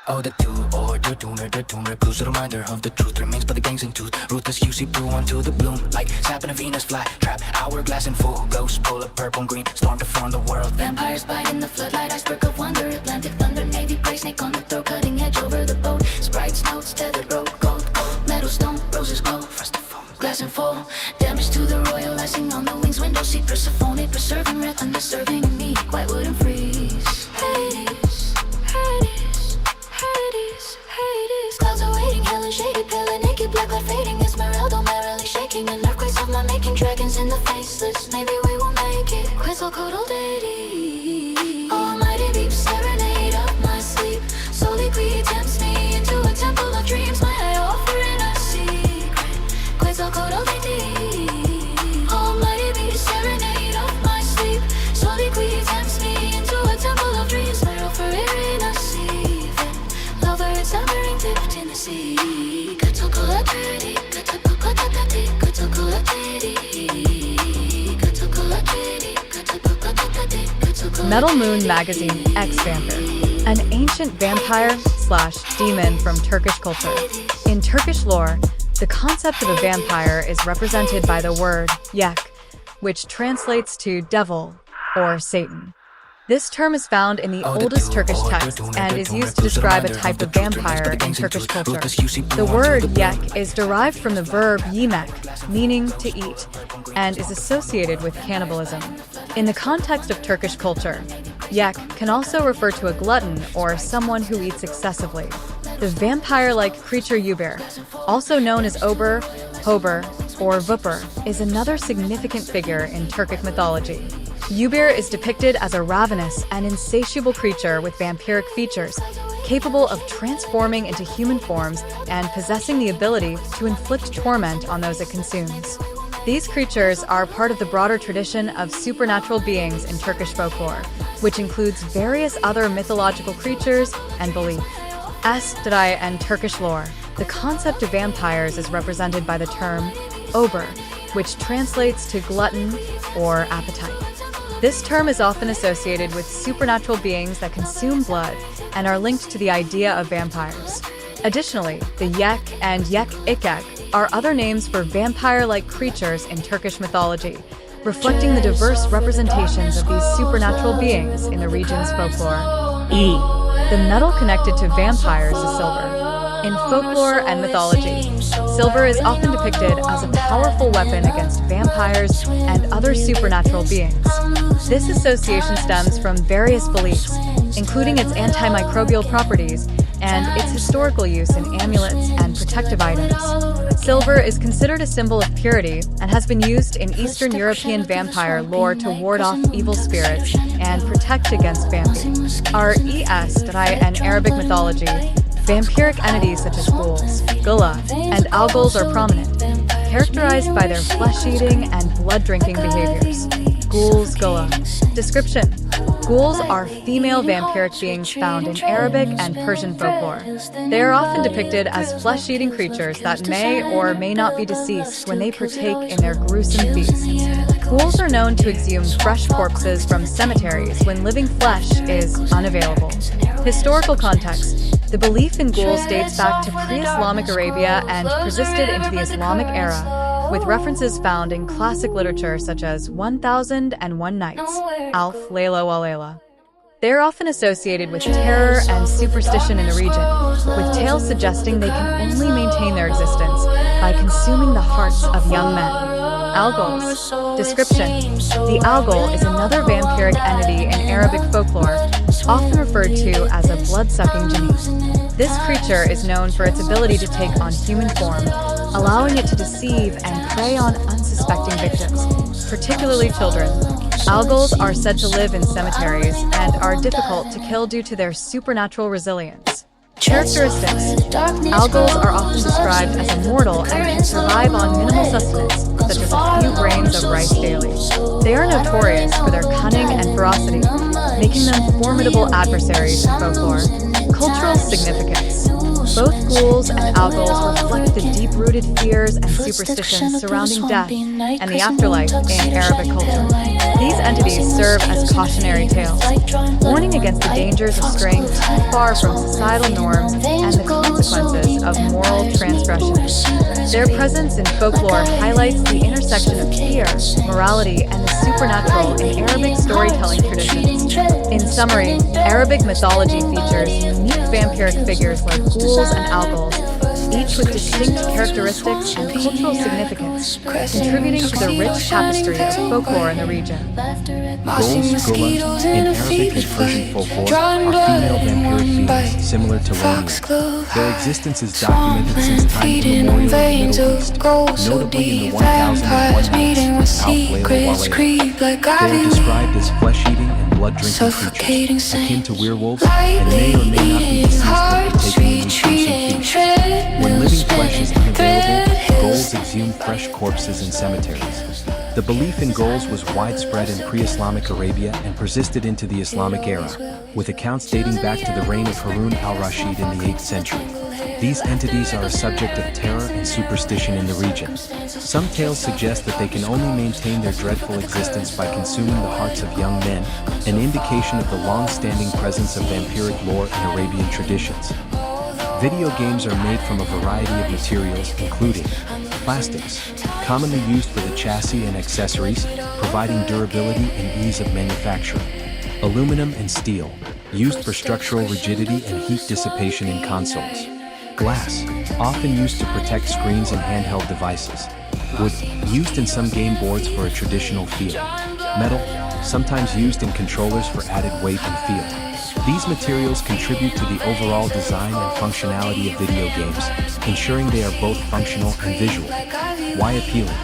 Oh, the do or the tuner clues, a reminder of the truth remains, but the gang's in tooth. Ruthless UC brew onto the bloom, like sapping a Venus fly trap. Hourglass in full, ghost polar purple and green, storm to form the world. Vampires bite in the floodlight, iceberg of wonder, Atlantic thunder, navy gray snake on the throat, cutting edge over the boat. Sprites, notes, tethered rope, gold, metal stone, roses glow, first to fall, glass and full. Damage to the royal icing on the wings, window seat, Persephone, preserving wrath, undeserving me, white wood and freeze. Hades, Hades, Hades, Hades. Clouds are waiting, hell shaded, pale and naked, black light fading, Esmeralda merrily shaking, and earthquakes of my making, dragons in the faceless, maybe we will make it. Quetzalcoatl deity, almighty beep, serenade of my sleep. Solely tempts me into a temple of dreams, my eye offering a secret. Quetzalcoatl deity, almighty beep, serenade of my sleep. Solely tempts me into a temple of dreams, my offering a secret. Lover is suffering dipped in the sea. Quetzalcoatl deity, Quetzalcoatl deity, Quetzalcoatl deity, Quetzalcoatl deity, Quetzalcoatl deity. Metal Moon Magazine X Vampire, an ancient vampire/demon from Turkish culture. In Turkish lore, the concept of a vampire is represented by the word yek, which translates to devil or Satan. This term is found in the oldest Turkish texts and is used to describe a type of vampire in Turkish culture. The word yek is derived from the verb yemek, meaning to eat, and is associated with cannibalism. In the context of Turkish culture, yek can also refer to a glutton or someone who eats excessively. The vampire-like creature Yubir, also known as Ober, Hober, or Vupper, is another significant figure in Turkic mythology. Yubir is depicted as a ravenous and insatiable creature with vampiric features, capable of transforming into human forms and possessing the ability to inflict torment on those it consumes. These creatures are part of the broader tradition of supernatural beings in Turkish folklore, which includes various other mythological creatures and beliefs. Astray and Turkish lore, the concept of vampires is represented by the term ober, which translates to glutton or appetite. This term is often associated with supernatural beings that consume blood and are linked to the idea of vampires. Additionally, the yek and yek-ikek are other names for vampire-like creatures in Turkish mythology, reflecting the diverse representations of these supernatural beings in the region's folklore. The metal connected to vampires is silver. In folklore and mythology, silver is often depicted as a powerful weapon against vampires and other supernatural beings. This association stems from various beliefs, including its antimicrobial properties and its historical use in amulets and protective items. Silver is considered a symbol of purity and has been used in Eastern European vampire lore to ward off evil spirits and protect against vampires. In Arabic mythology, vampiric entities such as ghouls, gullah, and algols are prominent, characterized by their flesh-eating and blood-drinking behaviors. Ghouls, gullah. Description: ghouls are female vampiric beings found in Arabic and Persian folklore. They are often depicted as flesh-eating creatures that may or may not be deceased when they partake in their gruesome feasts. Ghouls are known to exhume fresh corpses from cemeteries when living flesh is unavailable. Historical context: the belief in ghouls dates back to pre-Islamic Arabia and persisted into the Islamic era, with references found in classic literature such as 1001 Nights, Alf Layla wa Layla. They are often associated with terror and superstition in the region, with tales suggesting they can only maintain their existence by consuming the hearts of young men. Algols. Description: the algol is another vampiric entity in Arabic folklore, often referred to as a blood-sucking jinni. This creature is known for its ability to take on human form, allowing it to deceive and prey on unsuspecting victims, particularly children. Algols are said to live in cemeteries and are difficult to kill due to their supernatural resilience. Characteristics: algols are often described as immortal and can survive on minimal sustenance, such as a few grains of rice daily. They are notorious for their cunning and ferocity, making them formidable adversaries in folklore. Cultural significance: Both ghouls and algos reflect the deep-rooted fears and superstitions surrounding death and the afterlife in Arabic culture. These entities serve as cautionary tales, warning against the dangers of straying too far from societal norms and the consequences of moral transgression. Their presence in folklore highlights the intersection of fear, morality, and the supernatural in Arabic storytelling traditions. In summary, Arabic mythology features unique vampiric figures like ghouls and algos, each with distinct characteristics and cultural significance, contributing to the rich tapestry of folklore in the region. Ghouls, ghulas, in Arabic and Persian folklore, are female vampiric beings similar to Lamia. Their existence is documented since time immemorial in the Middle East, notably in the 1001 Nights of Al-Layla. They are described as flesh-eating and blood-drinking creatures, akin to werewolves, and may or may not be deceased after taking a gruesome feast. When living flesh is unavailable, ghouls exhume fresh corpses in cemeteries. The belief in ghouls was widespread in pre-Islamic Arabia and persisted into the Islamic era, with accounts dating back to the reign of Harun al-Rashid in the 8th century. These entities are a subject of terror and superstition in the region. Some tales suggest that they can only maintain their dreadful existence by consuming the hearts of young men, an indication of the long-standing presence of vampiric lore in Arabian traditions. Video games are made from a variety of materials, including plastics, commonly used for the chassis and accessories, providing durability and ease of manufacturing. Aluminum and steel, used for structural rigidity and heat dissipation in consoles. Glass, often used to protect screens and handheld devices. Wood, used in some game boards for a traditional feel. Metal, sometimes used in controllers for added weight and feel. These materials contribute to the overall design and functionality of video games, ensuring they are both functional and visual. Why appealing?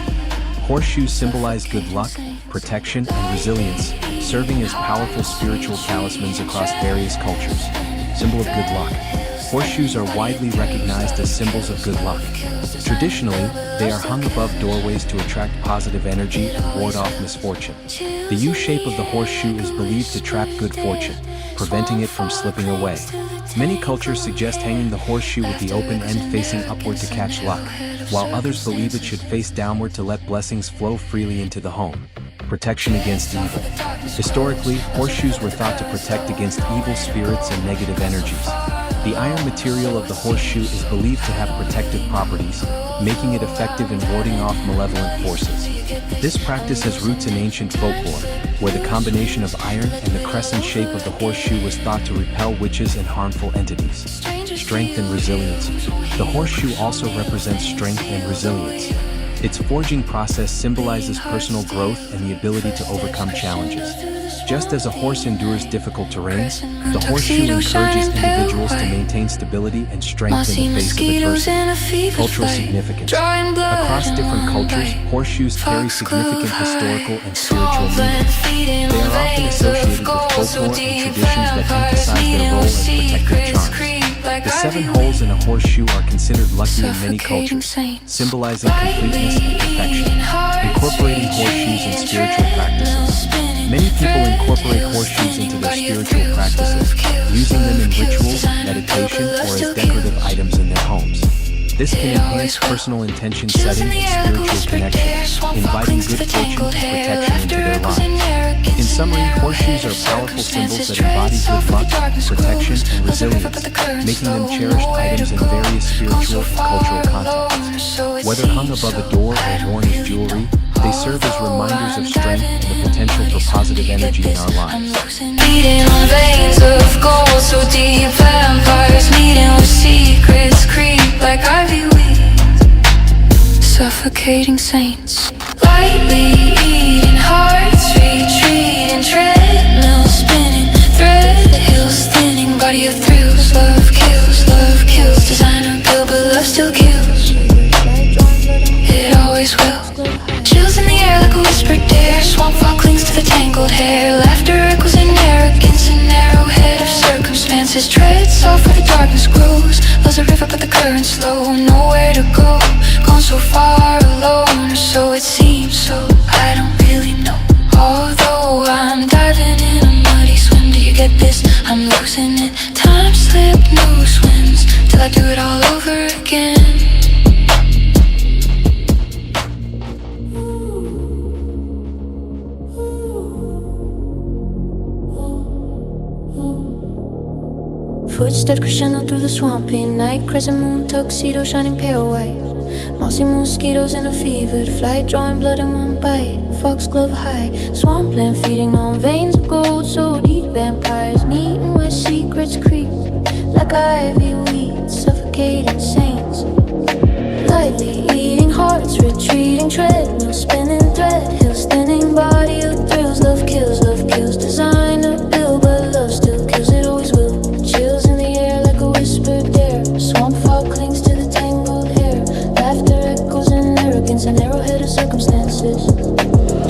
Horseshoes symbolize good luck, protection, and resilience, serving as powerful spiritual talismans across various cultures. Symbol of good luck. Horseshoes are widely recognized as symbols of good luck. Traditionally, they are hung above doorways to attract positive energy and ward off misfortune. The U-shape of the horseshoe is believed to trap good fortune, preventing it from slipping away. Many cultures suggest hanging the horseshoe with the open end facing upward to catch luck, while others believe it should face downward to let blessings flow freely into the home. Protection against evil. Historically, horseshoes were thought to protect against evil spirits and negative energies. The iron material of the horseshoe is believed to have protective properties, making it effective in warding off malevolent forces. This practice has roots in ancient folklore, where the combination of iron and the crescent shape of the horseshoe was thought to repel witches and harmful entities. Strength and resilience. The horseshoe also represents strength and resilience. Its forging process symbolizes personal growth and the ability to overcome challenges. Just as a horse endures difficult terrains, the horseshoe encourages individuals to maintain stability and strength in the face of adversity. Cultural significance. Across different cultures, horseshoes carry significant historical and spiritual meaning. They are often associated with folklore and traditions that emphasize their role as protective charms. The 7 holes in a horseshoe are considered lucky in many cultures, symbolizing completeness and perfection. Incorporating horseshoes in spiritual practices. Many people incorporate horseshoes into their spiritual practices, using them in rituals, meditation, or as decorative items in their homes. This can enhance personal intention setting and spiritual connection, inviting good fortune and protection into their lives. In summary, horseshoes are powerful symbols that embody good luck, protection, and resilience, making them cherished items in various spiritual and cultural contexts. Whether hung above a door or worn as jewelry, they serve as reminders of strength and the potential for positive energy in our lives. Beating on veins of gold so deep, vampires meeting with secrets creep like ivy weeds, suffocating saints. Lightly eating hearts, retreating treadmills spinning, thread hills thinning, body of thrills. Love kills, designer build, but love still kills. It always will. Chills in the air like a whispered dare. Swamp fog clings to the tangled hair. Laughter echoes in arrogance, an arrowhead of circumstances. Tread soft where the darkness grows. Love's a river but the current's slow. Nowhere to go, gone so far alone, or so it seems. So I don't really know. Although I'm diving in a muddy swim, do you get this? I'm losing it. Time slip, no swims. till I do it all over again. Footsteps crescendo through the swampy night. Crescent moon tuxedo shining pale white. Mossy mosquitoes in a fevered flight, drawing blood in one bite. Foxglove high, swampland feeding on veins of gold. So deep, vampires meeting where secrets creep like ivy weeds, suffocating saints. Lightly eating hearts, retreating treadmill, spinning thread, hills thinning body of thrills. Love kills, designer bill, but love still kills, it always will. Chills in the air like a whispered dare. Swamp fog clings to the tangled hair. Laughter echoes in arrogance, an arrowhead of circumstances.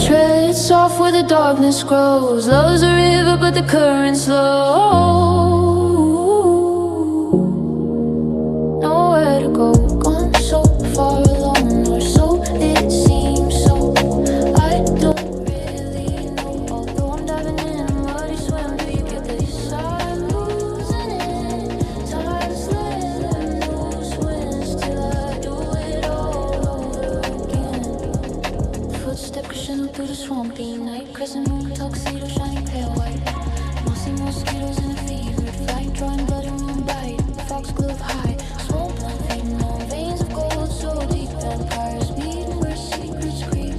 Tread soft where the darkness grows. Love's a river, but the current's slow. Nowhere to go, gone so far alone, or so it seems. So I don't really know. Although I'm diving in a muddy swim, do you get this? I'm losing it. Tired of slipping loose winds till I do it all over again. Footstep crescendo through the swampy night. Crescent moon tuxedo shining pale white. Mossy mosquitoes in a fevered flight, drawing blood in one bite. Foxglove high, swampland feeding on veins of gold. So deep, vampires meeting where secrets creep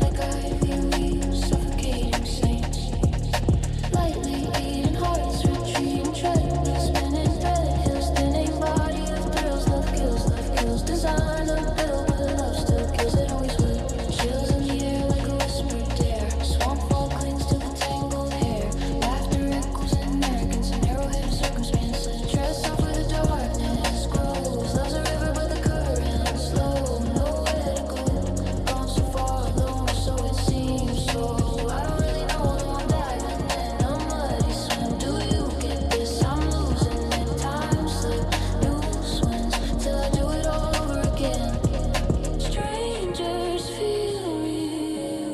like ivy leaves, suffocating saints. Lightly eating hearts, retreating treadmill, spinning thread, hills thinning body of thrills. Love kills, designer bill, but love still kills, it always will. Chills in the air like a whispered dare. Swamp fog clings to the tangled hair. Laughter echoes in arrogance, an arrowhead of circumstances. Tread soft where the darkness grows. Love's a river, but the current's slow. Nowhere to go, gone so far alone, so it seems. So I don't really know, though I'm diving in a muddy swim. Do you get this? I'm losing it. Time slip, loose winds till I do it all over again. Strangers feel real,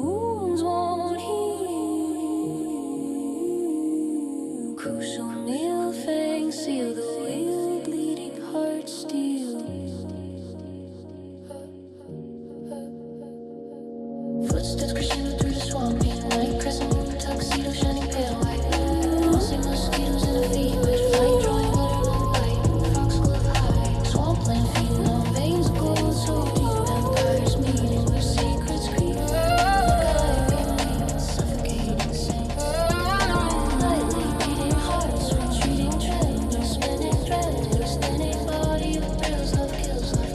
wounds won't heal. Crucial meal, fangs seal the wheel, bleeding heart steel. Footsteps crescendo through the swampy night. Crescent moon tuxedo shining pale white. Mossy mosquitoes in a fevered flight, drawing blood in one bite. Foxglove high, swampland feeding on veins of gold. So deep, vampires meeting where secrets creep like ivy leaves, suffocating saints. Lightly beating hearts, retreating treadmill, spinning thread, hills thinning body of thrills. Love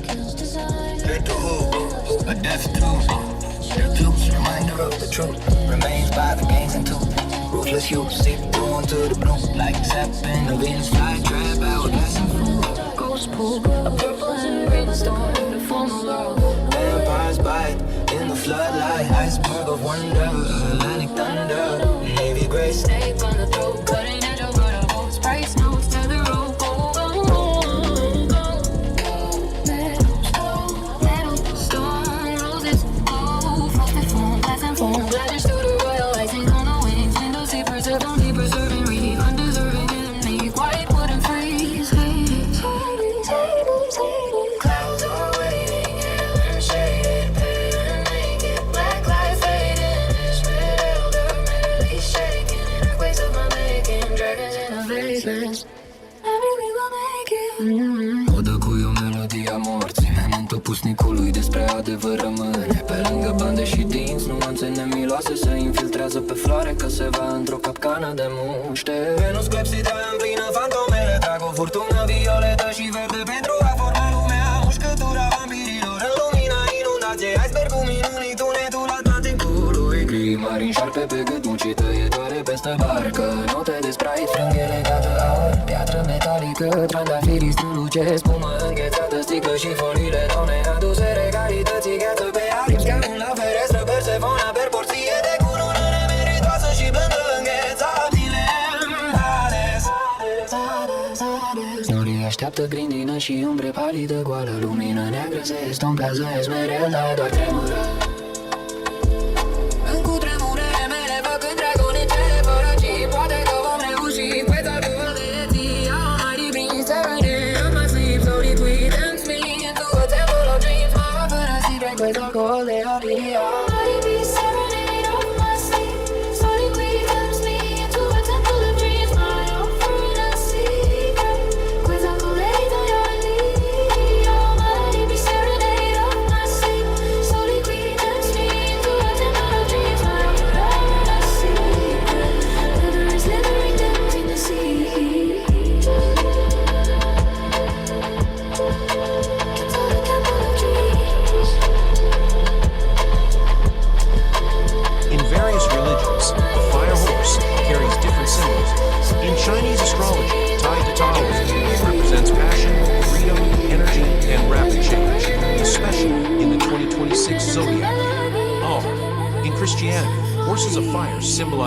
kills, design. Hit the hoop, a death tooth. Refuse, reminder of the truth. Remains by the gangs and tooth. Ruthless you, sip going to the blue. Like zapping the Venus fly trap, hourglass and food. Ghost pool, a purple and green storm to form a world. Vampires bite in the floodlight. Iceberg of wonder, Atlantic thunder. Navy gray snake. Snake on the throat, cutting edge over the boat. Sprite snows, tether rope, metal, storm, roses, frosted foam, glass and foam. Gliders through the royal icing on the wings. Windows deep, preserve, only preserving reef. Undeserving enemy, white wooden freeze. Clouds are waiting in shaded, pale and naked. Black light fading, this red elder merely shaking. In earthquakes of my making, dragons in the vases. Maybe we will make it. Odă cu o melodie a morții. Momentul pusnicului despre adevăr rămâne. Pe lângă bande și dinți, nuanțe nemiloase se infiltrează pe floare, că se va într-o capcană de muște. Venus clepsită în plină, fantomele trag o furtună violetă și verde pentru a forma lumea. Mușcătura vampirilor în lumina inundație. Iceberg cu minunii, tunetul Atlanticului. Gri mari în șarpe pe gât, mucităietoare peste barcă. Note de sprite, frânghie legată aur, piatră metalică, trandafirii strălucesc, spumă înghețată, sticlă și foliile doamne aduse regalității, gheață pe aripi, scaun la ferestră, Persefona, per porție de cunună nemeritoasă și blândă înghețabile. Norii așteaptă grindină și umbre palidă, goală lumină neagră se estompează, esmerelda doar tremură. În cutremurele mele fac întregul în cele fără ci poate că vom reuși, pe țarul de ție.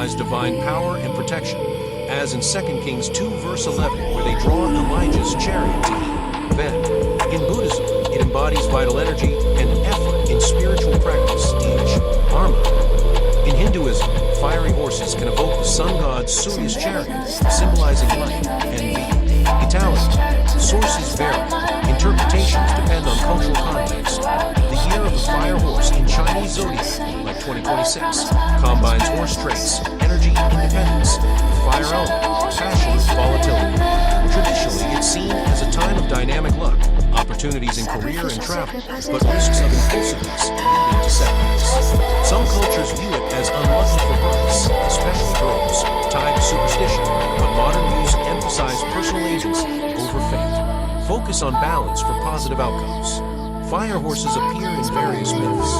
symbolize divine power and protection, as in 2 Kings 2 verse 11, where they draw Elijah's chariot to heal. Then, in Buddhism, it embodies vital energy and effort in spiritual practice, dharma. In Hinduism, fiery horses can evoke the sun god Surya's chariot, symbolizing light and being. Italian. Sources vary. Interpretations depend on cultural context. The year of the fire horse in Chinese zodiac, like 2026, combines horse traits, energy, independence, with fire element, passion, volatility. Traditionally, it's seen as a time of dynamic luck, opportunities in career and travel, but risks of impulsiveness leading to setbacks. Some cultures view it as unlucky for births, especially girls, tied to superstition, but modern views emphasize personal agency over fate. Focus on balance for positive outcomes. Fire horses appear in various myths.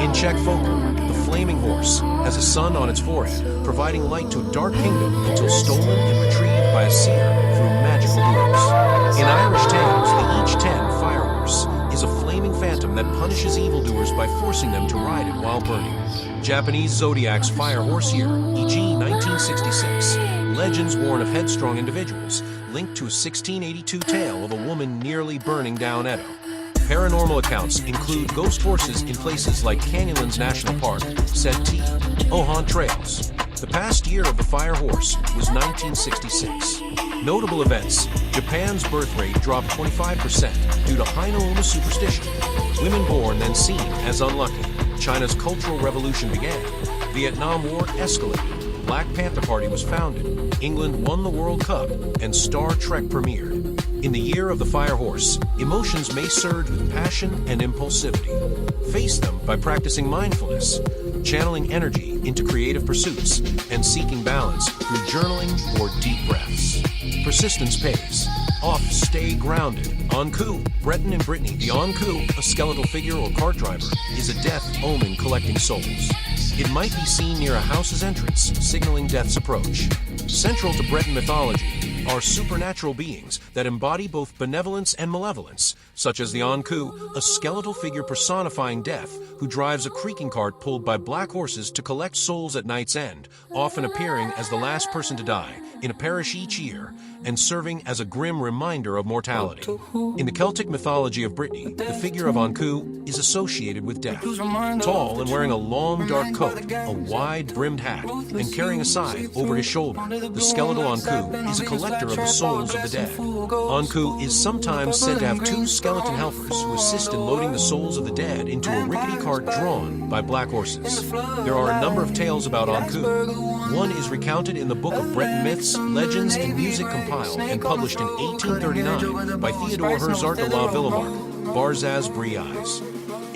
In Czech folklore, the flaming horse has a sun on its forehead, providing light to a dark kingdom until stolen and retrieved by a seer through magical doings. In Irish tales, the Each Ten fire horse is a flaming phantom that punishes evildoers by forcing them to ride it while burning. Japanese zodiac's fire horse year, e.g. 1966. Legends warn of headstrong individuals, linked to a 1682 tale of a woman nearly burning down Edo. Paranormal accounts include ghost horses in places like Canyonlands National Park, said T. Ohan Trails. The past year of the fire horse was 1966. Notable events: Japan's birth rate dropped 25% due to Haino-Uma superstition. Women born then seen as unlucky. China's Cultural Revolution began. Vietnam War escalated. Black Panther Party was founded. England won the World Cup, and Star Trek premiered. In the year of the fire horse, emotions may surge with passion and impulsivity. Face them by practicing mindfulness, channeling energy into creative pursuits, and seeking balance through journaling or deep breaths. Persistence pays. Off, stay grounded. Anku, Breton and Brittany. The Anku, a skeletal figure or cart driver, is a death omen collecting souls. It might be seen near a house's entrance, signaling death's approach. Central to Breton mythology are supernatural beings that embody both benevolence and malevolence, such as the Anku, a skeletal figure personifying death who drives a creaking cart pulled by black horses to collect souls at night's end, often appearing as the last person to die in a parish each year and serving as a grim reminder of mortality. In the Celtic mythology of Brittany, the figure of Anku is associated with death. Tall and wearing a long dark coat, a wide-brimmed hat, and carrying a scythe over his shoulder, the skeletal Anku is a collector of the souls of the dead. Anku is sometimes said to have two skeleton helpers who assist in loading the souls of the dead into a rickety cart drawn by black horses. There are a number of tales about Anku. One is recounted in the Book of Breton Myths, Legends, and Music compiled and published in 1839 by Theodore Herzart de la Villemarque, Barzaz Briez.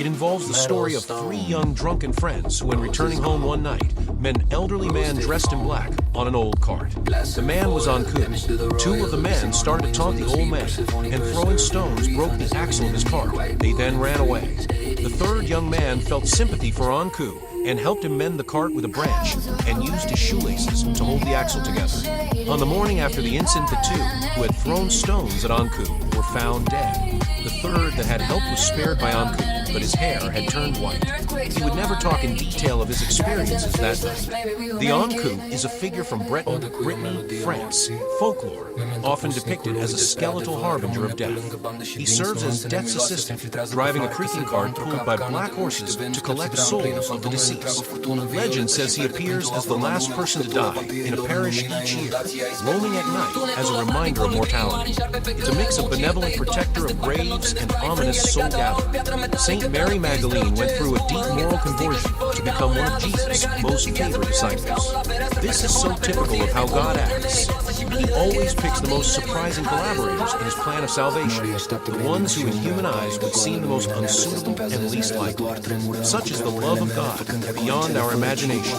It involves the story of three young drunken friends who, when returning home one night, met an elderly man dressed in black on an old cart. The man was Anku. Two of the men started to taunt the old man, and throwing stones broke the axle of his cart. They then ran away. The third young man felt sympathy for Anku and helped him mend the cart with a branch and used his shoelaces to hold the axle together. On the morning after the incident, the two who had thrown stones at Anku were found dead. The third that had help was spared by Anku, but his hair had turned white. He would never talk in detail of his experiences that night. The Anku is a figure from Breton, Brittany, France, folklore, often depicted as a skeletal harbinger of death. He serves as death's assistant, driving a creaking cart pulled by black horses to collect souls of the deceased. Legend says he appears as the last person to die in a parish each year, roaming at night as a reminder of mortality. It's a mix of benevolent protector of graves and ominous soul gatherer. Saint Mary Magdalene went through a deep moral conversion to become one of Jesus' most favored disciples. This is so typical of how God acts. He always picks the most surprising collaborators in his plan of salvation, the ones who in human eyes would seem the most unsuitable and least likely. Such is the love of God beyond our imagination.